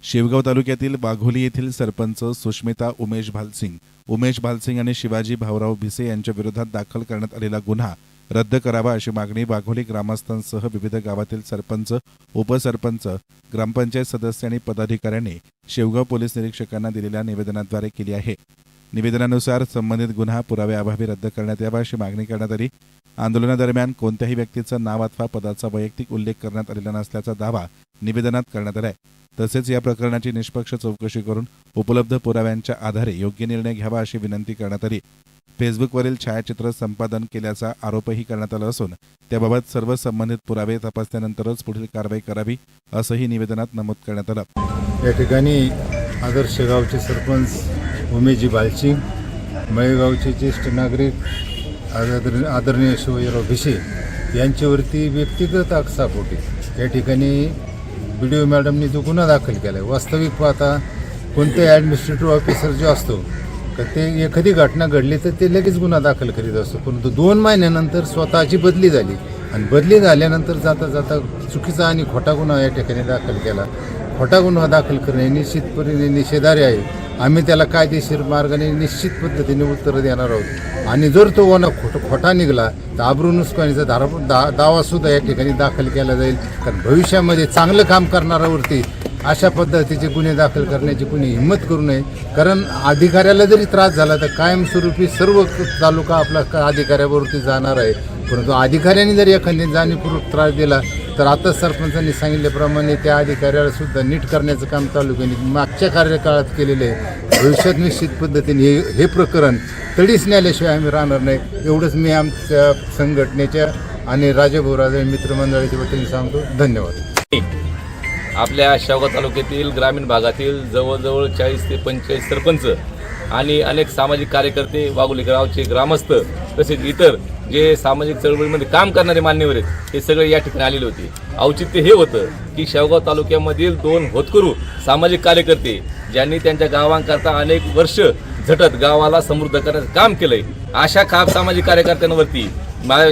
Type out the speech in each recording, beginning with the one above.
शेवगाव तालुक्यातील वाघोली येथील सरपंच सुष्मिता उमेश भालसिंग आणि शिवाजी भाऊराव भिसे यांच्या विरोधात दाखल करण्यात आलेला गुन्हा रद्द करावा अशी मागणी वाघोली ग्रामस्थांसह विविध गावातील सरपंच, उपसरपंच, ग्रामपंचायत सदस्य आणि पदाधिकाऱ्यांनी शेवगाव पोलीस निरीक्षकांना दिलेल्या निवेदनाद्वारे केली आहे। निवेदनानुसार संबंधित गुन्हा पुराव्याअभावी रद्द करण्यात यावा अशी मागणी करण्यात आली। आंदोलनादरम्यान कोणत्याही व्यक्तीचं नाव अथवा पदाचा वैयक्तिक उल्लेख करण्यात आलेला नसल्याचा दावा निवेदनात करण्यात आलाय। तसेच या प्रकरणाची निष्पक्ष चौकशी करून उपलब्ध पुराव्यांच्या आधारे योग्य निर्णय घ्यावा अशी विनंती करण्यात आली। फेसबुकवरील छायाचित्र संपादन केल्याचा आरोपही करण्यात आला असून त्याबाबत सर्व संबंधित पुरावे तपासल्यानंतरच पुढील कारवाई करावी असंही निवेदनात नमूद करण्यात आलं। या ठिकाणी आदर्श गावचे सरपंच उमेशजी भालसिंग, मळेगावचे ज्येष्ठ नागरिक आदरणीय शिवाजीराव भिसे यांच्यावरती व्यक्तिगत आक्षेपोटी या ठिकाणी BDO मॅडमनी जो गुन्हा दाखल केला आहे। वास्तविक पाहता कोणते ॲडमिनिस्ट्रेटिव्ह ऑफिसर जो असतो तर ते एखादी घटना घडली तर ते लगेच गुन्हा दाखल करीत असतो, परंतु 2 महिन्यानंतर स्वतःची बदली झाली आणि बदली झाल्यानंतर जाता जाता चुकीचा आणि खोटा गुन्हा या ठिकाणी दाखल केला। खोटा गुन्हा दाखल करणे निश्चितपणे निषेधार्ह आहे। आम्ही त्याला कायदेशीर मार्गाने निश्चित पद्धतीने उत्तर देणार आहोत आणि जर तो गुन्हा खोटा निघाला तर आबरू नुकसानीचा दावासुद्धा या ठिकाणी दाखल केला जाईल। कारण भविष्यामध्ये चांगलं काम करणाऱ्यावरती अशा पद्धतीचे गुन्हे दाखल करण्याची कुणी हिंमत करू नये। कारण अधिकाऱ्याला जरी त्रास झाला तर कायमस्वरूपी सर्व तालुका आपला अधिकाऱ्यावरती जाणार आहे, परंतु अधिकाऱ्यांनी जर एखाद्या जाणीवपूर्वक त्रास दिला तर आता सरपंचांनी सांगितल्याप्रमाणे त्या अधिकाऱ्याला सुद्धा नीट करण्याचं काम तालुक्याने मागच्या कार्यकाळात केलेलं आहे। भविष्यात निश्चित पद्धतीने हे प्रकरण तडीस न्यायालयाशिवाय आम्ही राहणार नाही, एवढंच मी आमच्या संघटनेच्या आणि राजाभाऊराजे मित्रमंडळाच्या वतीने सांगतो। धन्यवाद। आपल्या शेवगाव तालुक्यातील ग्रामीण भागातील जवळजवळ 40 ते 45 सरपंच आणि अनेक सामाजिक कार्यकर्ते, वाघोली गावचे ग्रामस्थ तसेच इतर जे सामाजिक चळवळीमध्ये काम करणारे मान्यवर आहेत हे सगळे या ठिकाणी आलेले होते। औचित्य हे होतं की शेवगाव तालुक्यामधील 2 होतकरू सामाजिक कार्यकर्ते ज्यांनी त्यांच्या गावांकरता अनेक वर्ष झटत गावाला समृद्ध करण्याचं काम केलंय, अशा सामाजिक कार्यकर्त्यांवरती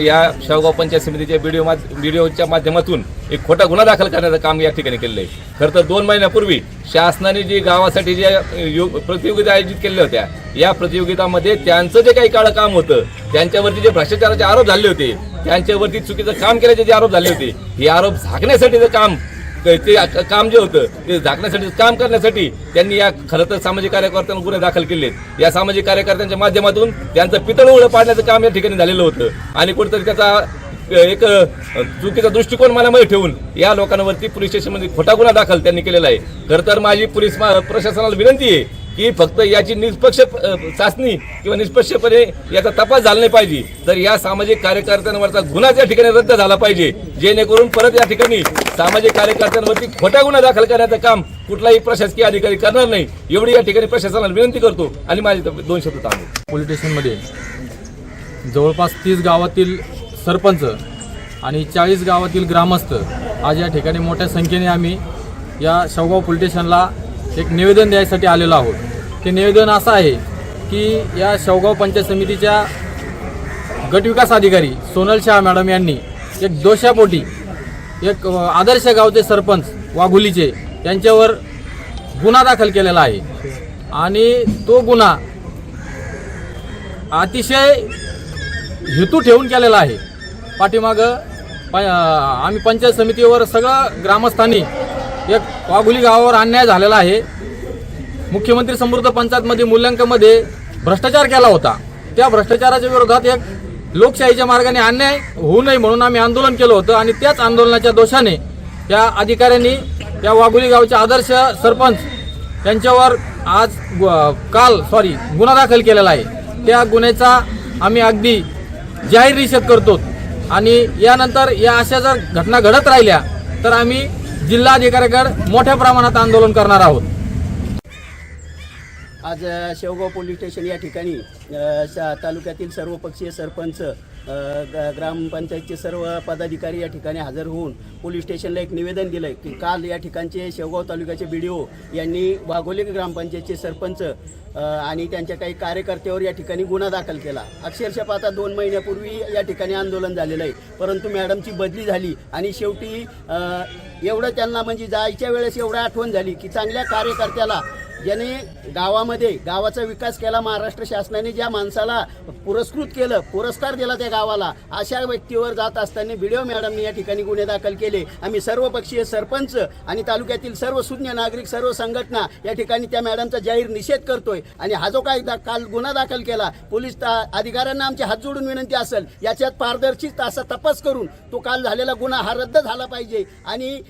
या शेवगाव पंचायत समितीच्या BDOच्या माध्यमातून एक खोटा गुन्हा दाखल करण्याचं काम या ठिकाणी केलेलं आहे। खरं तर 2 महिन्यापूर्वी शासनाने जी गावासाठी ज्या प्रतियोगिता आयोजित केलेल्या होत्या, या प्रतियोगितामध्ये त्यांचं जे काही काळं काम होतं, त्यांच्यावरती जे भ्रष्टाचाराचे आरोप झाले होते, त्यांच्यावरती चुकीचं काम केल्याचे जे आरोप झाले होते, हे आरोप झाकण्यासाठीचं काम जे होतं ते झाकण्यासाठी काम करण्यासाठी त्यांनी या खरं तर सामाजिक कार्यकर्त्यांना गुन्हे दाखल केले। या सामाजिक कार्यकर्त्यांच्या माध्यमातून त्यांचं पितळ उघडं पाडण्याचं काम या ठिकाणी झालेलं होतं आणि कुठेतरी त्याचा एक चुकीचा दृष्टिकोन मनामध्ये ठेवून या लोकांवरती पोलीस स्टेशनमध्ये खोटा गुन्हा दाखल त्यांनी केलेला आहे। खरं तर माझी पोलीस प्रशासनाला विनंती आहे की फक्त याची निष्पक्ष चाचणी किंवा निष्पक्षपणे याचा तपास झाला नाही पाहिजे, तर या सामाजिक कार्यकर्त्यांवरचा गुन्हा या ठिकाणी रद्द झाला पाहिजे, जेणेकरून परत या ठिकाणी सामाजिक कार्यकर्त्यांवरती खोटा गुन्हा दाखल करण्याचं काम कुठलाही प्रशासकीय अधिकारी करणार नाही, एवढी या ठिकाणी प्रशासनाला विनंती करतो आणि माझे 2 शब्द थांबतो। पोलीस स्टेशनमध्ये जवळपास 30 गावातील सरपंच आणि 40 गावातील ग्रामस्थ आज या ठिकाणी मोठ्या संख्येने आम्ही या शेवगाव पोलीस स्टेशनला एक निवेदन द्यायसाठी आलेलो आहोत। ते निवेदन असं आहे की या शेवगाव पंचायत समितीच्या गटविकास अधिकारी सोनल शाह मॅडम यांनी एक दोषापोटी एक आदर्श गावचे सरपंच वाघोलीचे यांच्यावर गुन्हा दाखल केलेला आहे आणि तो गुन्हा अतिशय हेतू ठेवून केलेला आहे। पाठीमागं आम्ही पंचायत समितीवर सगळं ग्रामस्थांनी एक वाघोली गावावर अन्याय झालेला आहे। मुख्यमंत्री समृद्ध पंचायतमध्ये मूल्यांकनामध्ये भ्रष्टाचार केला होता, त्या भ्रष्टाचाराच्या विरोधात एक लोकशाहीच्या मार्गाने अन्याय होऊ नये म्हणून आम्ही आंदोलन केलं होतं आणि त्याच आंदोलनाच्या दोषाने त्या अधिकाऱ्यांनी या वाघोली गावचे आदर्श सरपंच यांच्यावर आज गुन्हा दाखल केलेला आहे। त्या गुन्ह्याचा आम्ही अगदी जाहीर निषेध करतो आणि यानंतर या अशा जर घटना घडत राहिल्या तर आम्ही जिल्हाधिकाऱ्याकडे मोठ्या प्रमाणात आंदोलन करणार आहोत। आज शेवगाव पोलीस स्टेशन या ठिकाणी तालुक्यातील सर्वपक्षीय सरपंच, ग्रामपंचायतचे सर्व पदाधिकारी या ठिकाणी हजर होऊन पोलीस स्टेशनला एक निवेदन दिलं आहे की काल या ठिकाणचे शेवगाव तालुक्याचे BDO यांनी वाघोली ग्रामपंचायतचे सरपंच आणि त्यांच्या काही कार्यकर्त्यावर या ठिकाणी गुन्हा दाखल केला। अक्षरशः पाहता 2 महिन्यापूर्वी या ठिकाणी आंदोलन झालेलं आहे, परंतु मॅडमची बदली झाली आणि शेवटी एवढं त्यांना म्हणजे जायच्या वेळेस एवढं आठवण झाली की चांगल्या कार्यकर्त्याला ज्याने गावामध्ये गावाचा विकास केला, महाराष्ट्र शासनाने ज्या माणसाला पुरस्कृत केलं, पुरस्कार दिला त्या गावाला, अशा व्यक्तीवर जात असताना बीडीओ मॅडमने या ठिकाणी गुन्हे दाखल केले. आम्ही सर्वपक्षीय सरपंच आणि तालुक्यातील सर्व सुज्ञ नागरिक, सर्व संघटना या ठिकाणी त्या मॅडमचा जाहीर निषेध करतोय. आणि हा जो काही काल गुन्हा दाखल केला, पोलीस अधिकाऱ्यांना आमची हात जोडून विनंती असेल याच्यात पारदर्शी असा तपास करून तो काल झालेला गुन्हा हा रद्द झाला पाहिजे. आणि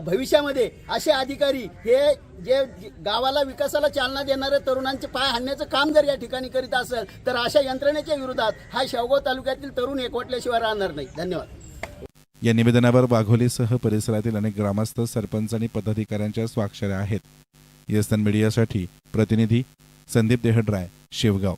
भविष्यामध्ये असे अधिकारी हे जे गावाला विकासाला चालना देणारे तरुणांचे पाय हाणण्याचं काम जर या ठिकाणी करीत असेल तर अशा यंत्रणेच्या विरोधात हा शेवगाव तालुक्यातील तरुण एकवटल्याशिवाय राहणार नाही. धन्यवाद. या निवेदनावर वाघोलीसह परिसरातील अनेक ग्रामस्थ, सरपंच आणि पदाधिकाऱ्यांच्या स्वाक्षऱ्या आहेत. येसन मीडियासाठी प्रतिनिधी संदीप देहड्राय, शेवगाव.